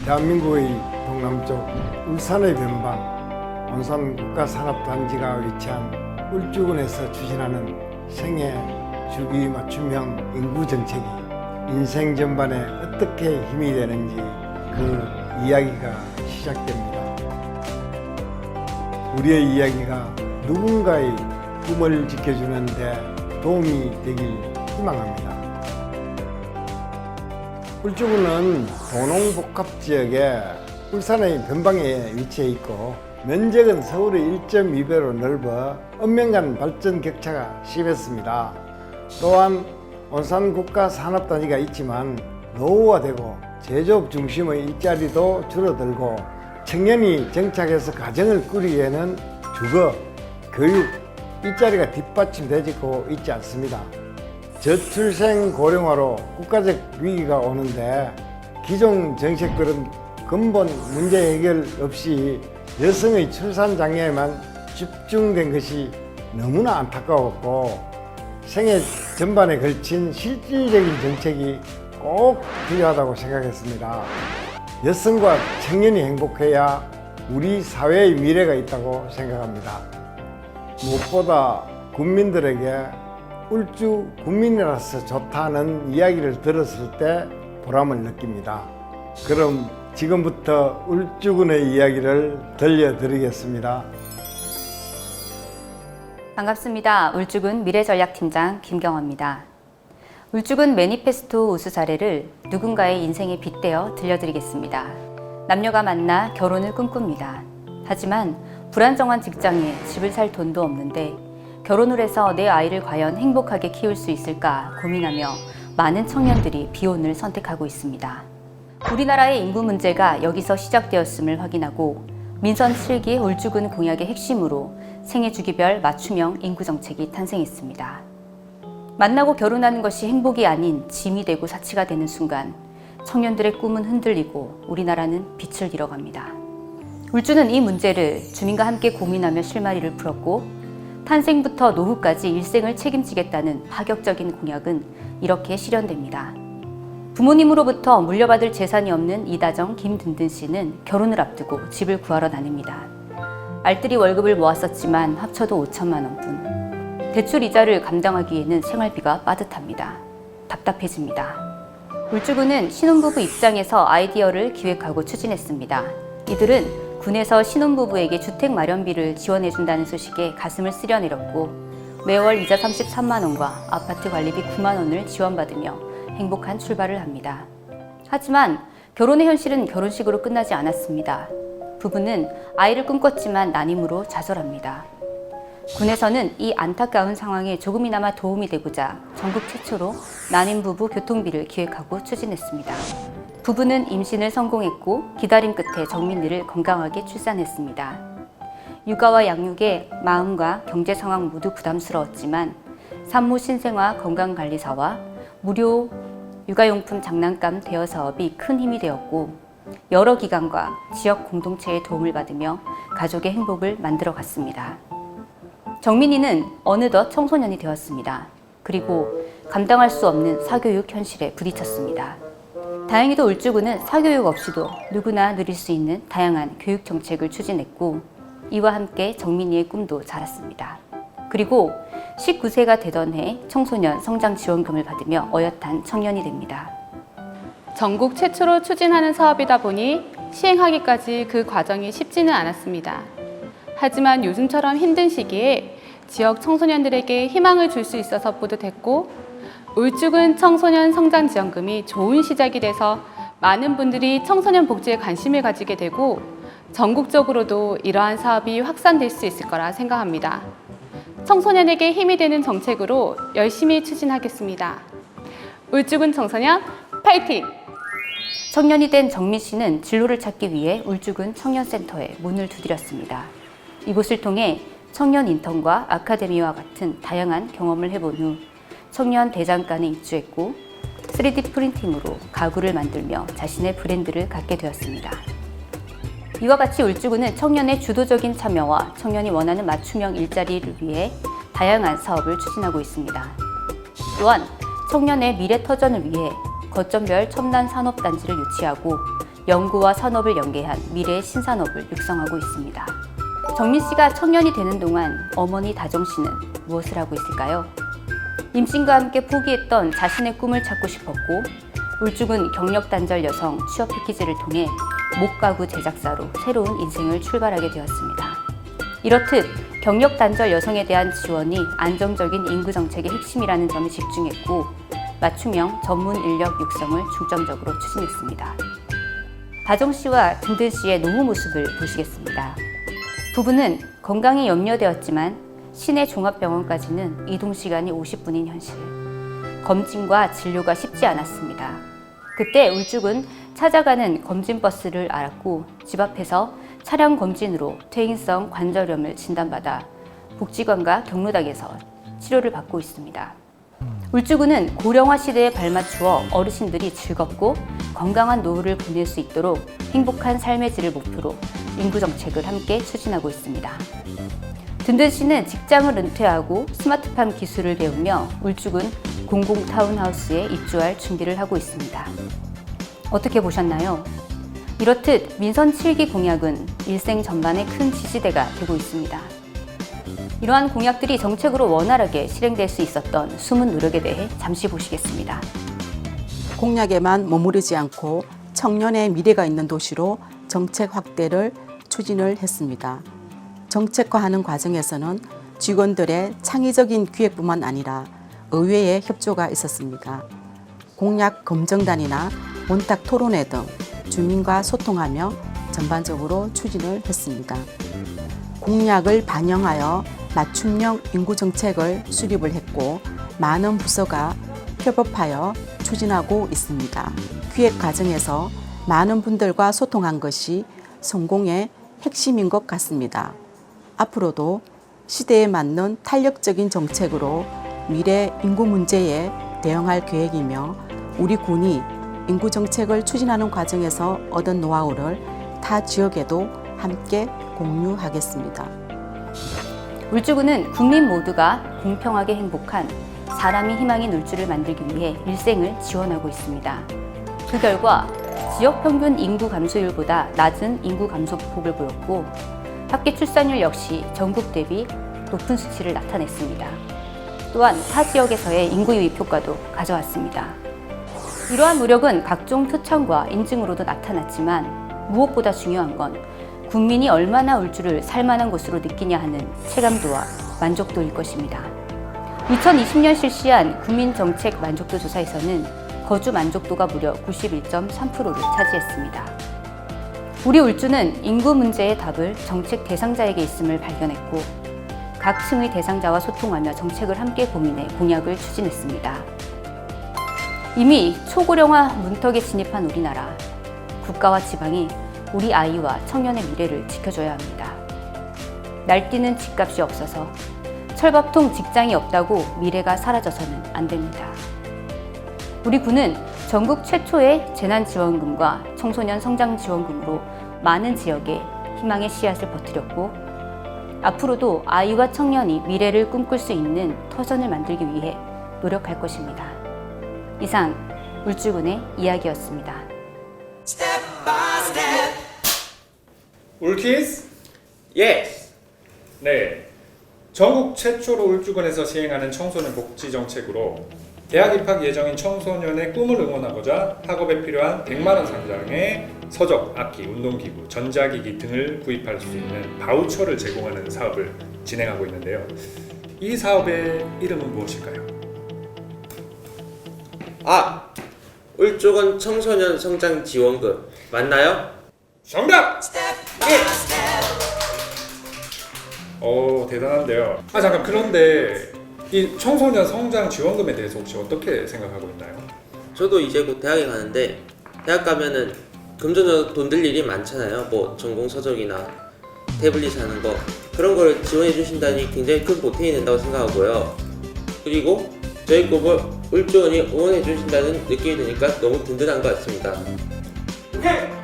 대한민국의 동남쪽 울산의 변방 온산 국가산업단지가 위치한 울주군에서 추진하는 생애 주기 맞춤형 인구 정책이 인생 전반에 어떻게 힘이 되는지 그 이야기가 시작됩니다. 우리의 이야기가 누군가의 꿈을 지켜주는 데 도움이 되길 희망합니다. 울주군은 도농복합지역에 울산의 변방에 위치해 있고 면적은 서울의 1.2배로 넓어 읍면 발전 격차가 심했습니다. 또한 온산 국가산업단지가 있지만 노후화되고 제조업 중심의 일자리도 줄어들고 청년이 정착해서 가정을 꾸리기에는 주거, 교육, 일자리가 뒷받침되고 있지 않습니다. 저출생 고령화로 국가적 위기가 오는데 기존 정책들은 근본 문제 해결 없이 여성의 출산 장려에만 집중된 것이 너무나 안타까웠고 생애 전반에 걸친 실질적인 정책이 꼭 필요하다고 생각했습니다. 여성과 청년이 행복해야 우리 사회의 미래가 있다고 생각합니다. 무엇보다 국민들에게 울주 국민이라서 좋다는 이야기를 들었을 때 보람을 느낍니다. 그럼 지금부터 울주군의 이야기를 들려드리겠습니다. 반갑습니다. 울주군 미래전략팀장 김경화입니다. 울주군 매니페스토 우수 사례를 누군가의 인생에 빗대어 들려드리겠습니다. 남녀가 만나 결혼을 꿈꿉니다. 하지만 불안정한 직장에 집을 살 돈도 없는데 결혼을 해서 내 아이를 과연 행복하게 키울 수 있을까 고민하며 많은 청년들이 비혼을 선택하고 있습니다. 우리나라의 인구 문제가 여기서 시작되었음을 확인하고 민선 7기 울주군 공약의 핵심으로 생애 주기별 맞춤형 인구 정책이 탄생했습니다. 만나고 결혼하는 것이 행복이 아닌 짐이 되고 사치가 되는 순간 청년들의 꿈은 흔들리고 우리나라는 빛을 잃어갑니다. 울주는 이 문제를 주민과 함께 고민하며 실마리를 풀었고 탄생부터 노후까지 일생을 책임지겠다는 파격적인 공약은 이렇게 실현됩니다. 부모님으로부터 물려받을 재산이 없는 이다정, 김든든 씨는 결혼을 앞두고 집을 구하러 다닙니다. 알뜰히 월급을 모았었지만 합쳐도 5천만 원뿐. 대출 이자를 감당하기에는 생활비가 빠듯합니다. 답답해집니다. 울주군은 신혼부부 입장에서 아이디어를 기획하고 추진했습니다. 이들은 군에서 신혼부부에게 주택 마련비를 지원해준다는 소식에 가슴을 쓰려내렸고 매월 이자 33만 원과 아파트 관리비 9만 원을 지원받으며 행복한 출발을 합니다. 하지만 결혼의 현실은 결혼식으로 끝나지 않았습니다. 부부는 아이를 꿈꿨지만 난임으로 좌절합니다. 군에서는 이 안타까운 상황에 조금이나마 도움이 되고자 전국 최초로 난임 부부 교통비를 기획하고 추진했습니다. 부부는 임신을 성공했고 기다림 끝에 정민이를 건강하게 출산했습니다. 육아와 양육에 마음과 경제 상황 모두 부담스러웠지만 산모 신생아 건강관리사와 무료 육아용품 장난감 대여 사업이 큰 힘이 되었고 여러 기관과 지역 공동체의 도움을 받으며 가족의 행복을 만들어 갔습니다. 정민이는 어느덧 청소년이 되었습니다. 그리고 감당할 수 없는 사교육 현실에 부딪혔습니다. 다행히도 울주군은 사교육 없이도 누구나 누릴 수 있는 다양한 교육 정책을 추진했고 이와 함께 정민이의 꿈도 자랐습니다. 그리고 19세가 되던 해 청소년 성장 지원금을 받으며 어엿한 청년이 됩니다. 전국 최초로 추진하는 사업이다 보니 시행하기까지 그 과정이 쉽지는 않았습니다. 하지만 요즘처럼 힘든 시기에 지역 청소년들에게 희망을 줄 수 있어서 뿌듯했고 울주군 청소년 성장지원금이 좋은 시작이 돼서 많은 분들이 청소년 복지에 관심을 가지게 되고 전국적으로도 이러한 사업이 확산될 수 있을 거라 생각합니다. 청소년에게 힘이 되는 정책으로 열심히 추진하겠습니다. 울주군 청소년 파이팅! 청년이 된 정민 씨는 진로를 찾기 위해 울주군 청년센터에 문을 두드렸습니다. 이곳을 통해 청년 인턴과 아카데미와 같은 다양한 경험을 해본 후 청년 대장간에 입주했고 3D 프린팅으로 가구를 만들며 자신의 브랜드를 갖게 되었습니다. 이와 같이 울주군은 청년의 주도적인 참여와 청년이 원하는 맞춤형 일자리를 위해 다양한 사업을 추진하고 있습니다. 또한 청년의 미래 터전을 위해 거점별 첨단 산업단지를 유치하고 연구와 산업을 연계한 미래의 신산업을 육성하고 있습니다. 정민 씨가 청년이 되는 동안 어머니 다정 씨는 무엇을 하고 있을까요? 임신과 함께 포기했던 자신의 꿈을 찾고 싶었고 울죽은 경력단절 여성 취업 패키지를 통해 목가구 제작사로 새로운 인생을 출발하게 되었습니다. 이렇듯 경력단절 여성에 대한 지원이 안정적인 인구 정책의 핵심이라는 점에 집중했고 맞춤형 전문 인력 육성을 중점적으로 추진했습니다. 다정 씨와 든든 씨의 노후 모습을 보시겠습니다. 부부는 건강이 염려되었지만 시내 종합병원까지는 이동 시간이 50분인 현실. 검진과 진료가 쉽지 않았습니다. 그때 울죽은 찾아가는 검진 버스를 알았고 집 앞에서 차량 검진으로 퇴행성 관절염을 진단받아 복지관과 경로당에서 치료를 받고 있습니다. 울주군은 고령화 시대에 발맞추어 어르신들이 즐겁고 건강한 노후를 보낼 수 있도록 행복한 삶의 질을 목표로 인구 정책을 함께 추진하고 있습니다. 든든 씨는 직장을 은퇴하고 스마트팜 기술을 배우며 울주군 공공 타운하우스에 입주할 준비를 하고 있습니다. 어떻게 보셨나요? 이렇듯 민선 7기 공약은 일생 전반에 큰 지지대가 되고 있습니다. 이러한 공약들이 정책으로 원활하게 실행될 수 있었던 숨은 노력에 대해 잠시 보시겠습니다. 공약에만 머무르지 않고 청년의 미래가 있는 도시로 정책 확대를 추진을 했습니다. 정책화하는 과정에서는 직원들의 창의적인 기획뿐만 아니라 의회의 협조가 있었습니다. 공약 검증단이나 원탁 토론회 등 주민과 소통하며 전반적으로 추진을 했습니다. 공약을 반영하여 맞춤형 인구 정책을 수립을 했고 많은 부서가 협업하여 추진하고 있습니다. 기획 과정에서 많은 분들과 소통한 것이 성공의 핵심인 것 같습니다. 앞으로도 시대에 맞는 탄력적인 정책으로 미래 인구 문제에 대응할 계획이며 우리 군이 인구 정책을 추진하는 과정에서 얻은 노하우를 타 지역에도 함께 공유하겠습니다. 울주군은 국민 모두가 공평하게 행복한 사람이 희망인 울주를 만들기 위해 일생을 지원하고 있습니다. 그 결과 지역 평균 인구 감소율보다 낮은 인구 감소 폭을 보였고 합계 출산율 역시 전국 대비 높은 수치를 나타냈습니다. 또한 타 지역에서의 인구 유입 효과도 가져왔습니다. 이러한 노력은 각종 표창과 인증으로도 나타났지만 무엇보다 중요한 건 국민이 얼마나 울주를 살만한 곳으로 느끼냐 하는 체감도와 만족도일 것입니다. 2020년 실시한 국민정책 만족도 조사에서는 거주 만족도가 무려 91.3%를 차지했습니다. 우리 울주는 인구 문제의 답을 정책 대상자에게 있음을 발견했고 각 층의 대상자와 소통하며 정책을 함께 고민해 공약을 추진했습니다. 이미 초고령화 문턱에 진입한 우리나라, 국가와 지방이 우리 아이와 청년의 미래를 지켜줘야 합니다. 날뛰는 집값이 없어서 철밥통 직장이 없다고 미래가 사라져서는 안 됩니다. 우리 군은 전국 최초의 재난지원금과 청소년 성장지원금으로 많은 지역에 희망의 씨앗을 퍼뜨렸고 앞으로도 아이와 청년이 미래를 꿈꿀 수 있는 터전을 만들기 위해 노력할 것입니다. 이상 울주군의 이야기였습니다. 울키즈? Yes. 네. 전국 최초로 울주군에서 시행하는 청소년 복지 정책으로 대학 입학 예정인 청소년의 꿈을 응원하고자 학업에 필요한 100만 원 상당의 서적, 악기, 운동기구, 전자기기 등을 구입할 수 있는 바우처를 제공하는 사업을 진행하고 있는데요. 이 사업의 이름은 무엇일까요? 울주군 청소년 성장 지원금 맞나요? 정답! 예. 대단한데요. 잠깐, 그런데 이 청소년 성장 지원금에 대해서 혹시 어떻게 생각하고 있나요? 저도 이제 곧 대학에 가는데 대학 가면은 금전적으로 돈 들 일이 많잖아요. 뭐 전공 서적이나 태블릿 사는 거 그런 걸 지원해 주신다니 굉장히 큰 보탬이 된다고 생각하고요. 그리고 저희 꿈을 울주군이 응원해 주신다는 느낌이 드니까 너무 든든한 것 같습니다. 오케이!